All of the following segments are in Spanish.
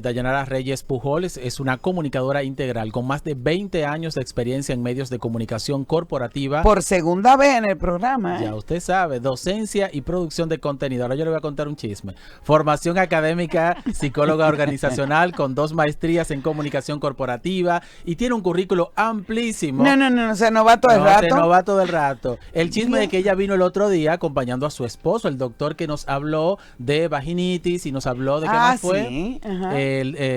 Dayanara Reyes Pujols es una comunicadora integral con más de 20 años de experiencia en medios de comunicación corporativa. Por segunda vez en el programa. Ya usted sabe, docencia y producción de contenido. Ahora yo le voy a contar un chisme. Formación académica, psicóloga organizacional con 2 maestrías en comunicación corporativa y tiene un currículo amplísimo. No, se nos va todo el rato. Se nos va todo el rato. El chisme de que ella vino el otro día acompañando a su esposo, el doctor que nos habló de vaginitis y nos habló de qué más fue. Sí.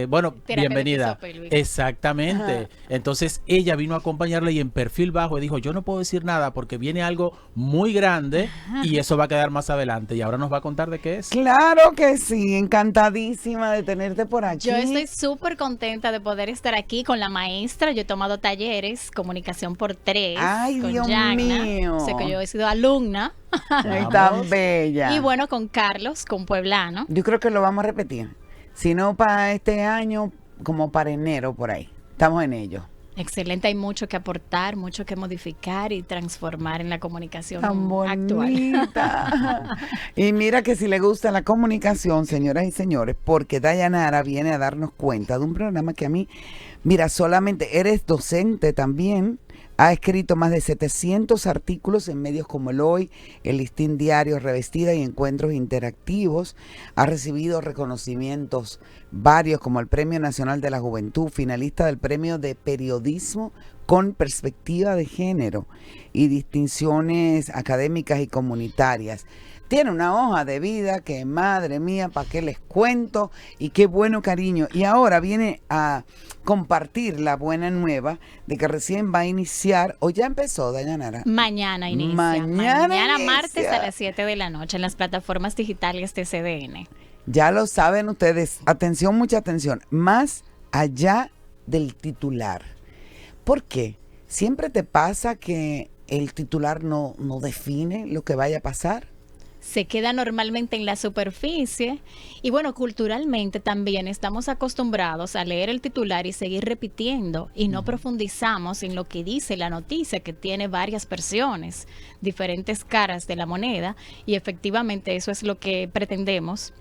Bueno, terapia bienvenida. Exactamente. Ajá. Entonces ella vino a acompañarle y en perfil bajo dijo, yo no puedo decir nada porque viene algo muy grande y eso va a quedar más adelante. Y ahora nos va a contar de qué es. Claro que sí, encantadísima de tenerte por aquí. Yo estoy súper contenta de poder estar aquí con la maestra. Yo he tomado talleres, comunicación por 3. Ay, con Dios Yagna. mío. Sé que yo he sido alumna. Ay, tan bella. Y bueno, con Carlos, con Pueblano. Yo creo que lo vamos a repetir. Si no para este año, como para enero por ahí. Estamos en ello. Excelente, hay mucho que aportar, mucho que modificar y transformar en la comunicación Tan actual. bonita. Y mira que si le gusta la comunicación, señoras y señores, porque Dayanara viene a darnos cuenta de un programa que a mí, mira, solamente eres docente también. Ha escrito más de 700 artículos en medios como El Hoy, El Listín Diario, Revestida y Encuentros Interactivos. Ha recibido reconocimientos varios como el Premio Nacional de la Juventud, finalista del Premio de Periodismo con Perspectiva de Género y distinciones académicas y comunitarias. Tiene una hoja de vida que, madre mía, ¿para qué les cuento? Y qué bueno, cariño. Y ahora viene a compartir la buena nueva de que recién va a iniciar, o ya empezó, Dayanara. Mañana inicia. Mañana inicia. Martes a las 7 de la noche en las plataformas digitales de CDN. Ya lo saben ustedes. Atención, mucha atención. Más allá del titular. ¿Por qué? Siempre te pasa que el titular no define lo que vaya a pasar. Se queda normalmente en la superficie y bueno, culturalmente también estamos acostumbrados a leer el titular y seguir repitiendo y no profundizamos en lo que dice la noticia, que tiene varias versiones, diferentes caras de la moneda, y efectivamente eso es lo que pretendemos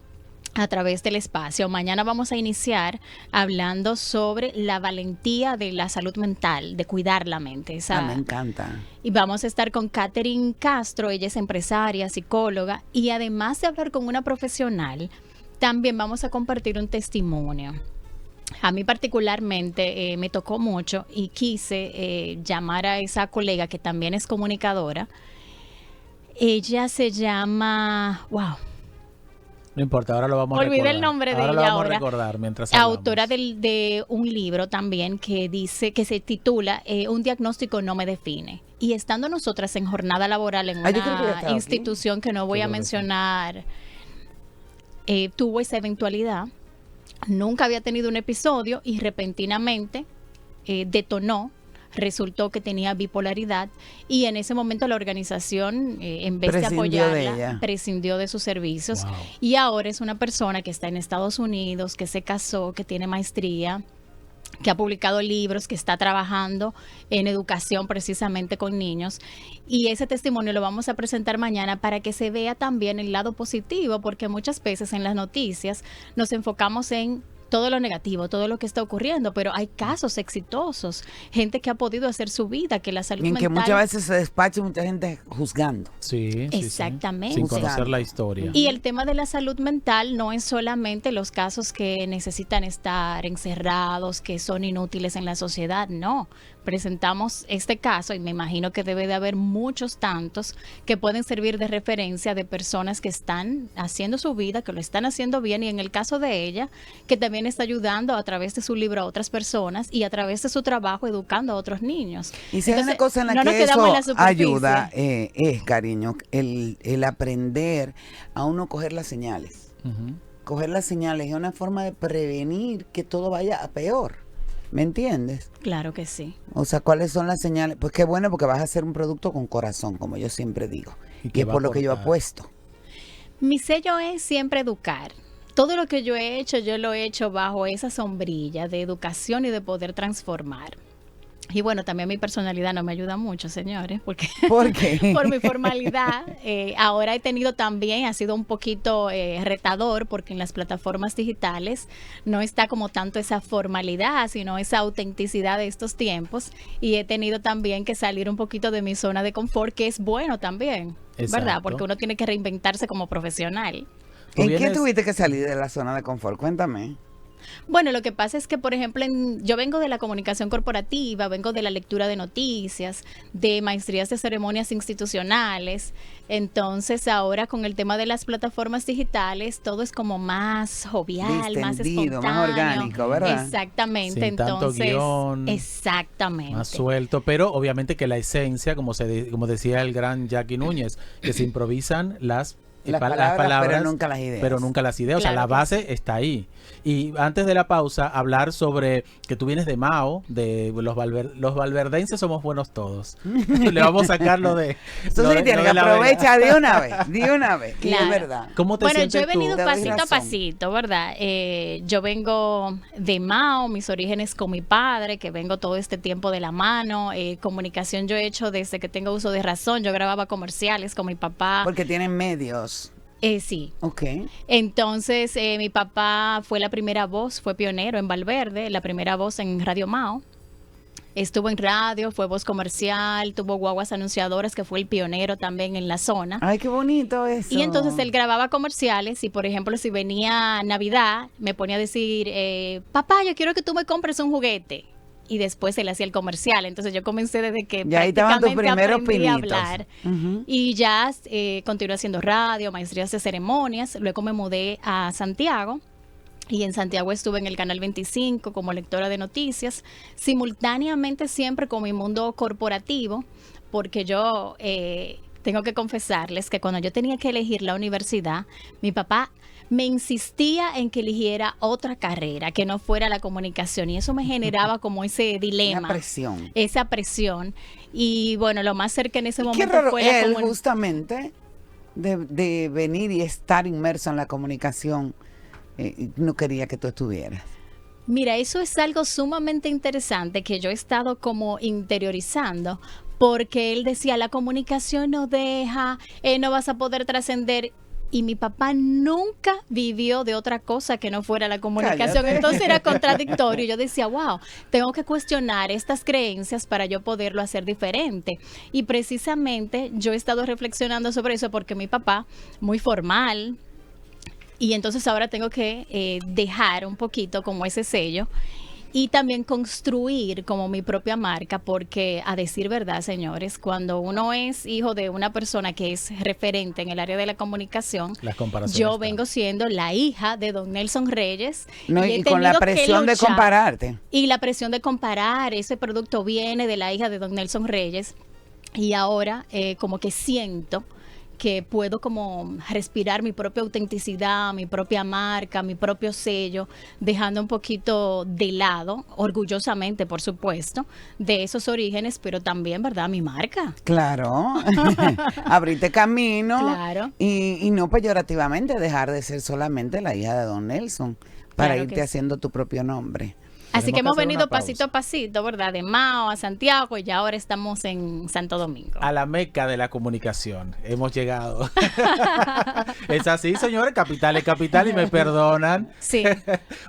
a través del espacio. Mañana vamos a iniciar hablando sobre la valentía de la salud mental, de cuidar la mente. Me encanta. Y vamos a estar con Catherine Castro, ella es empresaria, psicóloga, y además de hablar con una profesional, también vamos a compartir un testimonio. A mí particularmente me tocó mucho y quise llamar a esa colega que también es comunicadora. Ella se llama, No importa, ahora lo vamos a recordar. Olvidé el nombre de ahora ella lo vamos ahora. a recordar mientras hablamos. Autora de un libro también que dice, que se titula Un diagnóstico no me define. Y estando nosotras en jornada laboral en una institución que no voy a mencionar, tuvo esa eventualidad. Nunca había tenido un episodio y repentinamente detonó. Resultó que tenía bipolaridad y en ese momento la organización, en vez de apoyarla, prescindió de sus servicios. Wow. Y ahora es una persona que está en Estados Unidos, que se casó, que tiene maestría, que ha publicado libros, que está trabajando en educación precisamente con niños. Y ese testimonio lo vamos a presentar mañana para que se vea también el lado positivo, porque muchas veces en las noticias nos enfocamos en todo lo negativo, todo lo que está ocurriendo, pero hay casos exitosos, gente que ha podido hacer su vida, que la salud mental... que muchas veces se despacha mucha gente juzgando. Sí, exactamente. Sin conocer la historia. Y el tema de la salud mental no es solamente los casos que necesitan estar encerrados, que son inútiles en la sociedad, no. Presentamos este caso y me imagino que debe de haber muchos tantos que pueden servir de referencia de personas que están haciendo su vida, que lo están haciendo bien, y en el caso de ella, que también está ayudando a través de su libro a otras personas y a través de su trabajo educando a otros niños. Y si hay una cosa en la que eso ayuda, es, cariño, el aprender a uno coger las señales. Coger las señales es una forma de prevenir que todo vaya a peor. ¿Me entiendes? Claro que sí. O sea, ¿cuáles son las señales? Pues qué bueno, porque vas a hacer un producto con corazón, como yo siempre digo. Y es por lo que yo apuesto. Mi sello es siempre educar. Todo lo que yo he hecho, yo lo he hecho bajo esa sombrilla de educación y de poder transformar. Y bueno, también mi personalidad no me ayuda mucho, señores, porque ¿Por qué? por mi formalidad. Ahora he tenido también, ha sido un poquito retador, porque en las plataformas digitales no está como tanto esa formalidad, sino esa autenticidad de estos tiempos. Y he tenido también que salir un poquito de mi zona de confort, que es bueno también, ¿verdad? Exacto. Porque uno tiene que reinventarse como profesional. ¿En qué tuviste que salir de la zona de confort? Cuéntame. Bueno, lo que pasa es que, por ejemplo, yo vengo de la comunicación corporativa, vengo de la lectura de noticias, de maestrías de ceremonias institucionales. Entonces, ahora con el tema de las plataformas digitales, todo es como más jovial, más Distendido, espontáneo. más orgánico, ¿verdad? Exactamente. Sin tanto Entonces, guión, exactamente. más suelto, pero obviamente que la esencia, como decía el gran Jackie Núñez, que se improvisan las palabras, pero nunca las ideas. Pero nunca las ideas. Claro o sea, la que base sí. está ahí. Y antes de la pausa, hablar sobre que tú vienes de Mao, de los valverdenses somos buenos todos. Le vamos a sacar lo de. Entonces lo de- tienes lo que de la aprovechar de una vez, y Claro. es verdad. ¿Cómo te Bueno, yo sientes he venido Te doy pasito a razón. pasito, ¿verdad? Yo vengo de Mao, mis orígenes con mi padre, que vengo todo este tiempo de la mano. Comunicación yo he hecho desde que tengo uso de razón. Yo grababa comerciales con mi papá. Porque tienen medios. Sí. Ok. Entonces, mi papá fue la primera voz, fue pionero en Valverde, la primera voz en Radio Mao. Estuvo en radio, fue voz comercial, tuvo guaguas anunciadoras, que fue el pionero también en la zona. Ay, qué bonito eso. Y entonces él grababa comerciales y, por ejemplo, si venía Navidad, me ponía a decir, papá, yo quiero que tú me compres un juguete. Y después él hacía el comercial. Entonces yo comencé desde que Ya ahí estaban tus prácticamente primeros aprendí a pinitos. hablar. Ujú. Y ya continué haciendo radio, maestrías de ceremonias. Luego me mudé a Santiago. Y en Santiago estuve en el Canal 25 como lectora de noticias, simultáneamente siempre con mi mundo corporativo, porque yo tengo que confesarles que cuando yo tenía que elegir la universidad, mi papá me insistía en que eligiera otra carrera que no fuera la comunicación, y eso me generaba como ese dilema. Una presión. Esa presión. Y bueno, lo más cerca en ese Qué momento raro fue la él, comunicación. justamente, de venir y estar inmerso en la comunicación, no quería que tú estuvieras. Mira, eso es algo sumamente interesante que yo he estado como interiorizando, porque él decía, la comunicación no deja, no vas a poder trascender. Y mi papá nunca vivió de otra cosa que no fuera la comunicación. Cállate. Entonces era contradictorio. Yo decía, wow, tengo que cuestionar estas creencias para yo poderlo hacer diferente. Y precisamente yo he estado reflexionando sobre eso, porque mi papá, muy formal, y entonces ahora tengo que dejar un poquito como ese sello y también construir como mi propia marca, porque a decir verdad, señores, cuando uno es hijo de una persona que es referente en el área de la comunicación, Las comparaciones yo están. vengo siendo la hija de don Nelson Reyes. No, he y con la tenido que presión de luchar. compararte. Y la presión de comparar, ese producto viene de la hija de don Nelson Reyes, y ahora como que siento que puedo como respirar mi propia autenticidad, mi propia marca, mi propio sello, dejando un poquito de lado, orgullosamente, por supuesto, de esos orígenes, pero también, ¿verdad?, mi marca. Claro, abriste camino. Claro. Y no peyorativamente dejar de ser solamente la hija de don Nelson para Claro irte que sí. haciendo tu propio nombre. Así que Tenemos hemos que hacer venido una pausa. pasito a pasito, ¿verdad?, de Mao a Santiago, y ya ahora estamos en Santo Domingo. A la meca de la comunicación. Hemos llegado. Es así, señores. Capital es capital y me perdonan. Sí.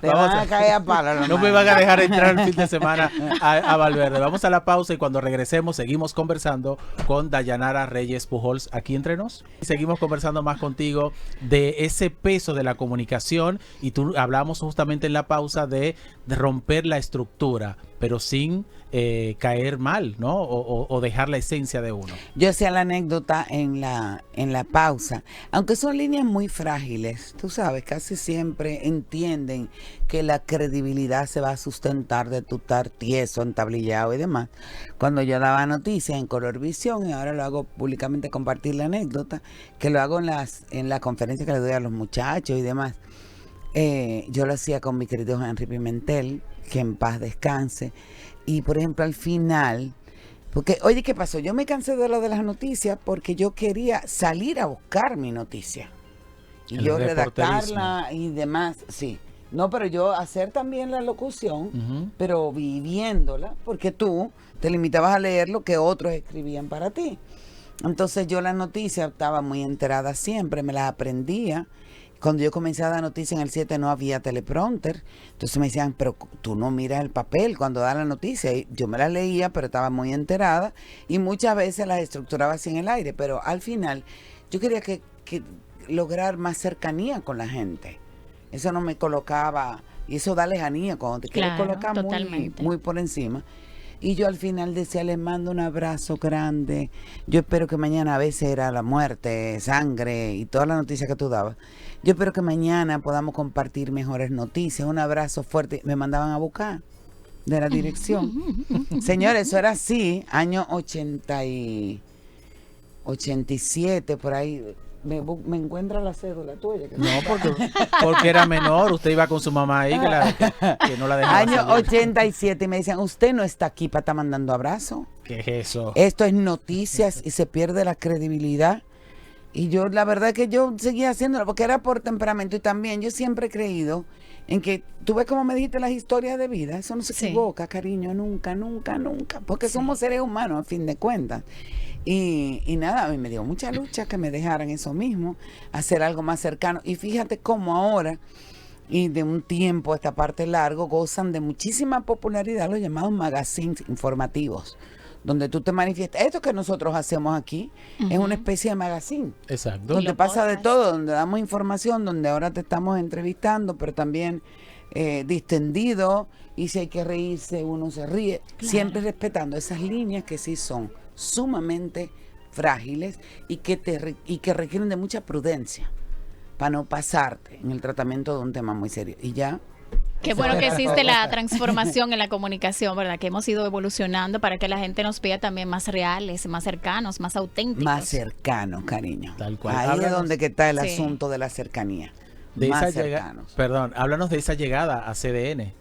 Te van a caer a palo, No hermano. me van a dejar entrar el fin de semana a Valverde. Vamos a la pausa y cuando regresemos seguimos conversando con Dayanara Reyes Pujols aquí entre nos. Seguimos conversando más contigo de ese peso de la comunicación, y tú hablamos justamente en la pausa de romper la estructura, pero sin caer mal, ¿no? O dejar la esencia de uno. Yo hacía la anécdota en la pausa, aunque son líneas muy frágiles, tú sabes, casi siempre entienden que la credibilidad se va a sustentar de tu estar tieso, entablillado y demás. Cuando yo daba noticias en Colorvisión, y ahora lo hago públicamente, compartir la anécdota, que lo hago en la conferencia que le doy a los muchachos y demás, yo lo hacía con mi querido Henry Pimentel, que en paz descanse. Y por ejemplo, al final, porque, oye, ¿qué pasó? Yo me cansé de lo de las noticias porque yo quería salir a buscar mi noticia. Y El yo reporterismo. redactarla y demás, sí. No, pero yo hacer también la locución, pero viviéndola, porque tú te limitabas a leer lo que otros escribían para ti. Entonces yo las noticias estaba muy enterada siempre, me las aprendía. Cuando yo comencé a dar noticias en el 7 no había teleprompter, entonces me decían, pero tú no miras el papel cuando da la noticia. Y yo me la leía, pero estaba muy enterada y muchas veces las estructuraba así en el aire, pero al final yo quería que lograr más cercanía con la gente. Eso no me colocaba, y eso da lejanía cuando te quieres colocar muy por encima. Y yo al final decía, les mando un abrazo grande. Yo espero que mañana, a veces era la muerte, sangre y todas las noticias que tú dabas. Yo espero que mañana podamos compartir mejores noticias. Un abrazo fuerte. Me mandaban a buscar de la dirección. Señores, eso era así, año 87, por ahí. Me encuentra la cédula tuya. No, porque era menor. Usted iba con su mamá ahí que no la dejaba Año salir. 87 y me decían, usted no está aquí para estar mandando abrazos. ¿Qué es eso? Esto es noticias y se pierde la credibilidad. Y yo, la verdad es que yo seguía haciéndolo porque era por temperamento. Y también yo siempre he creído en que, tú ves como me dijiste las historias de vida, eso no se equivoca, cariño, nunca, porque somos seres humanos a fin de cuentas. Y nada, a mí me dio mucha lucha que me dejaran eso mismo, hacer algo más cercano. Y fíjate cómo ahora, y de un tiempo a esta parte largo, gozan de muchísima popularidad los llamados magazines informativos, donde tú te manifiestas. Esto que nosotros hacemos aquí es una especie de magazine. Exacto. Donde pasa de todo, donde damos información, donde ahora te estamos entrevistando, pero también distendido, y si hay que reírse, uno se ríe, siempre respetando esas líneas que sí son sumamente frágiles y que requieren de mucha prudencia para no pasarte en el tratamiento de un tema muy serio. Y ya. Qué bueno que existe la transformación en la comunicación, ¿verdad? Que hemos ido evolucionando para que la gente nos vea también más reales, más cercanos, más auténticos. Más cercanos, cariño. Tal cual. Ahí es donde que está el asunto de la cercanía. Más cercanos. Háblanos de esa llegada a CDN.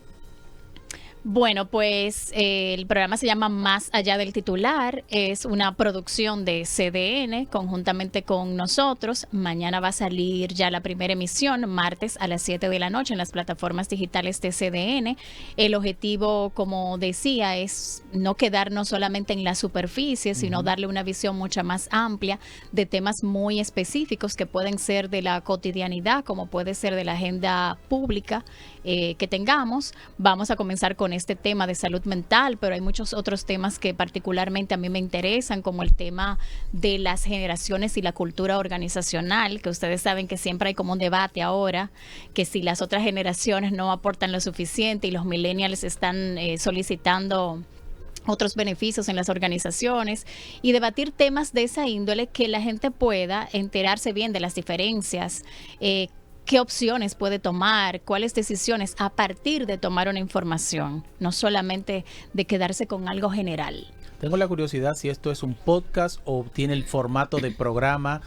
Bueno, pues el programa se llama Más Allá del Titular, es una producción de CDN conjuntamente con nosotros. Mañana va a salir ya la primera emisión, martes a las 7 de la noche en las plataformas digitales de CDN. El objetivo, como decía, es no quedarnos solamente en la superficie, sino darle una visión mucho más amplia de temas muy específicos que pueden ser de la cotidianidad, como puede ser de la agenda pública que tengamos. Vamos a comenzar con este tema de salud mental, pero hay muchos otros temas que particularmente a mí me interesan, como el tema de las generaciones y la cultura organizacional, que ustedes saben que siempre hay como un debate ahora, que si las otras generaciones no aportan lo suficiente y los millennials están solicitando otros beneficios en las organizaciones, y debatir temas de esa índole, que la gente pueda enterarse bien de las diferencias, qué opciones puede tomar, cuáles decisiones a partir de tomar una información, no solamente de quedarse con algo general. Tengo la curiosidad si esto es un podcast o tiene el formato de programa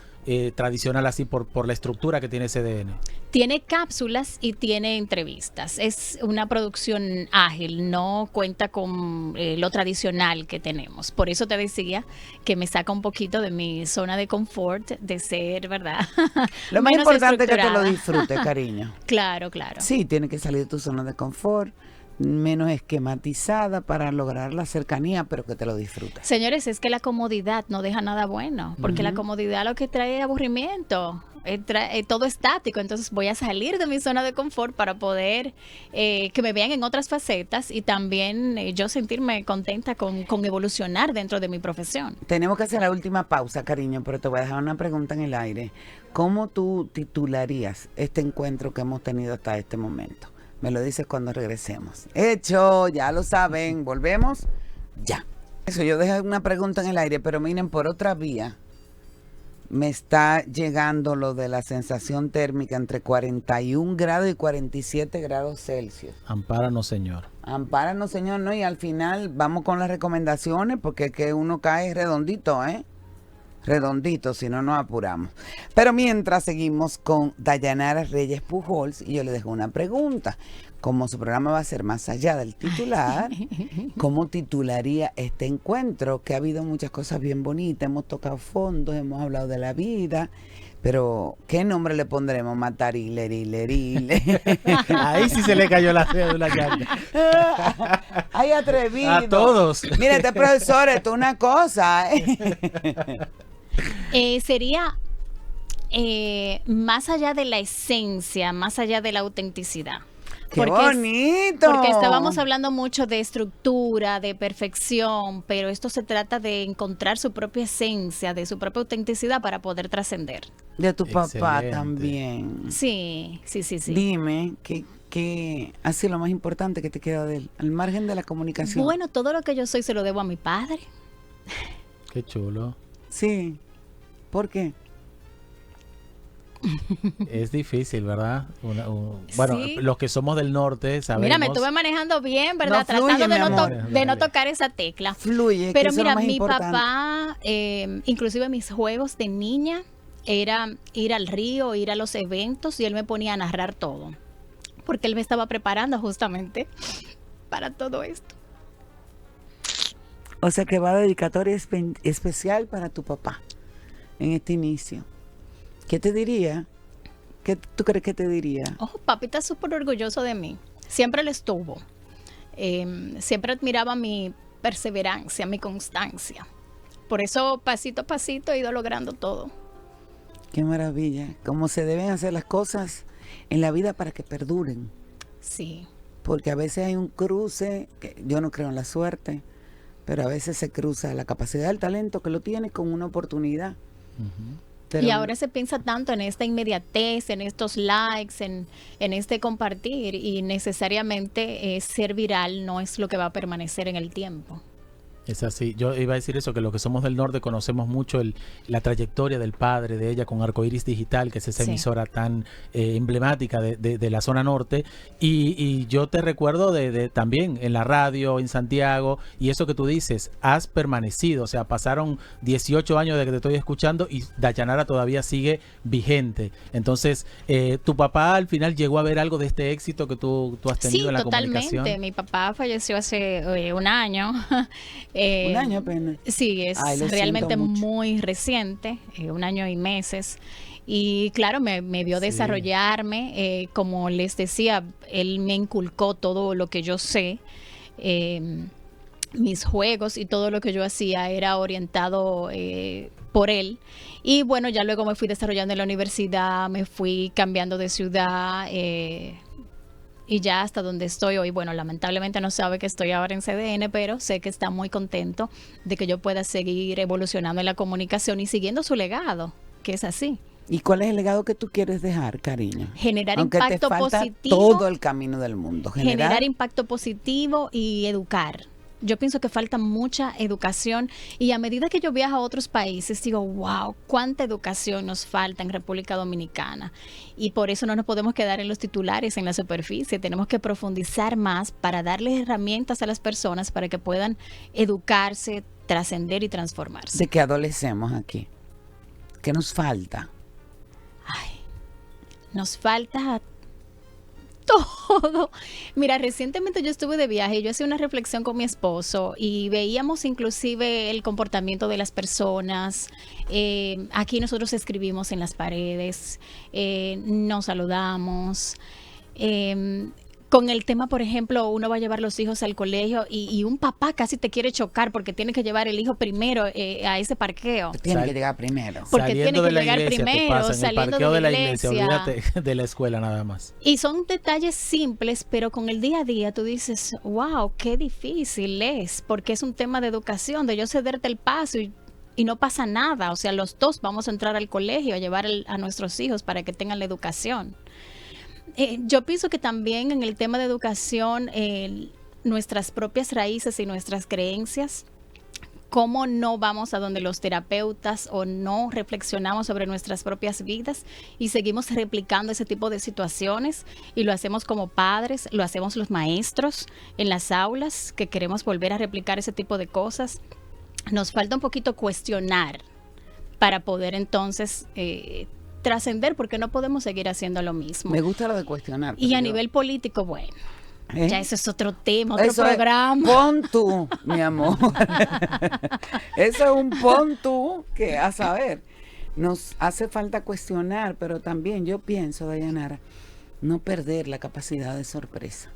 tradicional, así por la estructura que tiene CDN. Tiene cápsulas y tiene entrevistas. Es una producción ágil, no cuenta con lo tradicional que tenemos. Por eso te decía que me saca un poquito de mi zona de confort, de ser, ¿verdad? Lo más importante es que te lo disfrutes, cariño. Claro, claro. Sí, tiene que salir de tu zona de confort, menos esquematizada para lograr la cercanía, pero que te lo disfrutes. Señores, es que la comodidad no deja nada bueno, porque la comodidad lo que trae es aburrimiento, todo estático. Entonces voy a salir de mi zona de confort para poder que me vean en otras facetas, y también yo sentirme contenta con evolucionar dentro de mi profesión. Tenemos que hacer la última pausa, cariño, pero te voy a dejar una pregunta en el aire. ¿Cómo tú titularías este encuentro que hemos tenido hasta este momento? Me lo dices cuando regresemos. Hecho, ya lo saben. ¿Volvemos? Ya. Eso, yo dejé una pregunta en el aire, pero miren, por otra vía me está llegando lo de la sensación térmica entre 41 grados y 47 grados Celsius. Ampáranos, Señor. Ampáranos, Señor, ¿no? Y al final vamos con las recomendaciones, porque es que uno cae redondito, redondito, si no nos apuramos. Pero mientras seguimos con Dayanara Reyes Pujols, y yo le dejo una pregunta. Como su programa va a ser Más Allá del Titular, ¿cómo titularía este encuentro? Que ha habido muchas cosas bien bonitas, hemos tocado fondos, hemos hablado de la vida, Pero, ¿qué nombre le pondremos? Matarilerile. Ahí sí se le cayó la cédula ya. ¡Ay, atrevido! A todos. Mira, este profesor, esto es una cosa. Sería más allá de la esencia, más allá de la autenticidad. ¡Qué bonito! Porque estábamos hablando mucho de estructura, de perfección, pero esto se trata de encontrar su propia esencia, de su propia autenticidad para poder trascender. De tu papá Excelente. también. Sí. Dime, ¿qué ha sido lo más importante que te queda de él, al margen de la comunicación? Bueno, todo lo que yo soy se lo debo a mi padre. Qué chulo. Sí. ¿Por qué? Es difícil, ¿verdad? Bueno, Sí. los que somos del norte sabemos. Mira, me estuve manejando bien, ¿verdad? No, fluye, Tratando mi amor. de no tocar esa tecla. Fluye, Pero que eso es lo mira, más mi importante. papá, inclusive mis juegos de niña, era ir al río, ir a los eventos y él me ponía a narrar todo. Porque él me estaba preparando justamente para todo esto. O sea que va a dedicatoria especial para tu papá en este inicio. ¿Qué te diría? ¿Qué tú crees que te diría? Oh, papi está súper orgulloso de mí. Siempre lo estuvo. Siempre admiraba mi perseverancia, mi constancia. Por eso, pasito a pasito, he ido logrando todo. Qué maravilla. Cómo se deben hacer las cosas en la vida para que perduren. Sí. Porque a veces hay un cruce, que yo no creo en la suerte, pero a veces se cruza la capacidad del talento que lo tiene con una oportunidad. Pero Y ahora se piensa tanto en esta inmediatez, en estos likes, en este compartir, y necesariamente ser viral no es lo que va a permanecer en el tiempo. Es así. Yo iba a decir eso, que los que somos del norte conocemos mucho la trayectoria del padre de ella con Arcoiris Digital, que es esa Sí. emisora tan emblemática de la zona norte. Y yo te recuerdo de también en la radio, en Santiago, y eso que tú dices, has permanecido. O sea, pasaron 18 años de que te estoy escuchando y Dayanara todavía sigue vigente. Entonces, tu papá al final llegó a ver algo de este éxito que tú has tenido Sí, en la totalmente. comunicación. Mi papá falleció hace un año. un año apenas. Sí, es Ay, lo realmente siento mucho. muy reciente, 1 año y meses. Y claro, me vio Sí. desarrollarme. Como les decía, él me inculcó todo lo que yo sé. Mis juegos y todo lo que yo hacía era orientado por él. Y bueno, ya luego me fui desarrollando en la universidad, me fui cambiando de ciudad. Y ya hasta donde estoy hoy, bueno, lamentablemente no sabe que estoy ahora en CDN, pero sé que está muy contento de que yo pueda seguir evolucionando en la comunicación y siguiendo su legado, que es así. ¿Y cuál es el legado que tú quieres dejar, cariño? Generar Aunque impacto te falta positivo. todo el camino del mundo. Generar impacto positivo y educar. Yo pienso que falta mucha educación y a medida que yo viajo a otros países digo, wow, cuánta educación nos falta en República Dominicana. Y por eso no nos podemos quedar en los titulares, en la superficie. Tenemos que profundizar más para darles herramientas a las personas para que puedan educarse, trascender y transformarse. ¿De qué adolecemos aquí? ¿Qué nos falta? Ay, nos falta todo. Mira, recientemente yo estuve de viaje y yo hacía una reflexión con mi esposo y veíamos inclusive el comportamiento de las personas. Aquí nosotros escribimos en las paredes, nos saludamos. Con el tema, por ejemplo, uno va a llevar los hijos al colegio y un papá casi te quiere chocar porque tiene que llevar el hijo primero a ese parqueo. Tiene que llegar primero. Porque Saliendo tiene que de la llegar iglesia, te primero, pasa, en el saliendo parqueo de de la la iglesia, iglesia. olvídate de la escuela nada más. Y son detalles simples, pero con el día a día tú dices, wow, qué difícil es, porque es un tema de educación, de yo cederte el paso y no pasa nada. O sea, los dos vamos a entrar al colegio a llevar a nuestros hijos para que tengan la educación. Yo pienso que también en el tema de educación, nuestras propias raíces y nuestras creencias, cómo no vamos a donde los terapeutas o no reflexionamos sobre nuestras propias vidas y seguimos replicando ese tipo de situaciones y lo hacemos como padres, lo hacemos los maestros en las aulas que queremos volver a replicar ese tipo de cosas. Nos falta un poquito cuestionar para poder entonces trascender, porque no podemos seguir haciendo lo mismo. Me gusta lo de cuestionar. Y a nivel político, bueno, ya eso es otro tema, otro Eso programa. Pon tú, mi amor. Eso es un pon tú que a saber. nos hace falta cuestionar, pero también yo pienso, Dayanara, no perder la capacidad de sorpresa.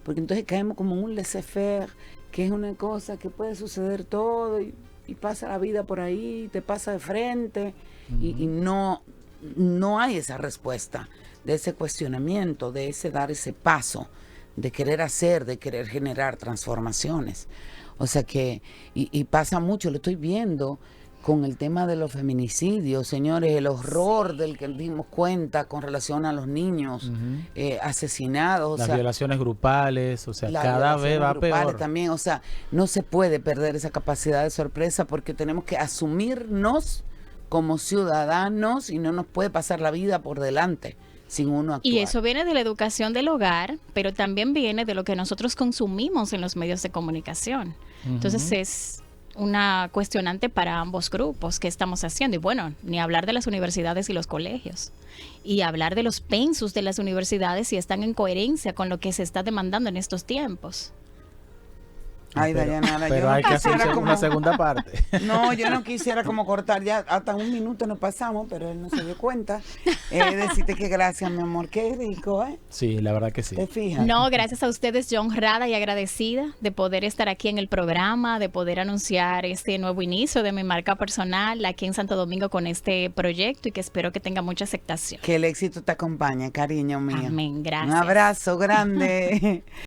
Porque entonces caemos como en un laissez-faire, que es una cosa que puede suceder todo y pasa la vida por ahí, te pasa de frente y no hay esa respuesta de ese cuestionamiento, de ese dar ese paso, de querer hacer, de querer generar transformaciones. O sea que, y pasa mucho, lo estoy viendo con el tema de los feminicidios, señores, el horror del que nos dimos cuenta con relación a los niños asesinados. Las violaciones grupales, o sea, cada vez va peor. También, o sea, no se puede perder esa capacidad de sorpresa porque tenemos que asumirnos como ciudadanos y no nos puede pasar la vida por delante sin uno actuar. Y eso viene de la educación del hogar, pero también viene de lo que nosotros consumimos en los medios de comunicación. Entonces es una cuestionante para ambos grupos. ¿Qué estamos haciendo? Y bueno, ni hablar de las universidades y los colegios. Y hablar de los pensus de las universidades si están en coherencia con lo que se está demandando en estos tiempos. Ay, Dayanara, pero hay que hacer una segunda parte. No, yo no quisiera como cortar, ya hasta un minuto nos pasamos, pero él no se dio cuenta. Decirte que gracias, mi amor, qué rico, ¿eh? Sí, la verdad que sí. ¿Te fijas? No, gracias a ustedes, yo honrada y agradecida de poder estar aquí en el programa, de poder anunciar este nuevo inicio de mi marca personal aquí en Santo Domingo con este proyecto y que espero que tenga mucha aceptación. Que el éxito te acompañe, cariño mío. Amén, gracias. Un abrazo grande.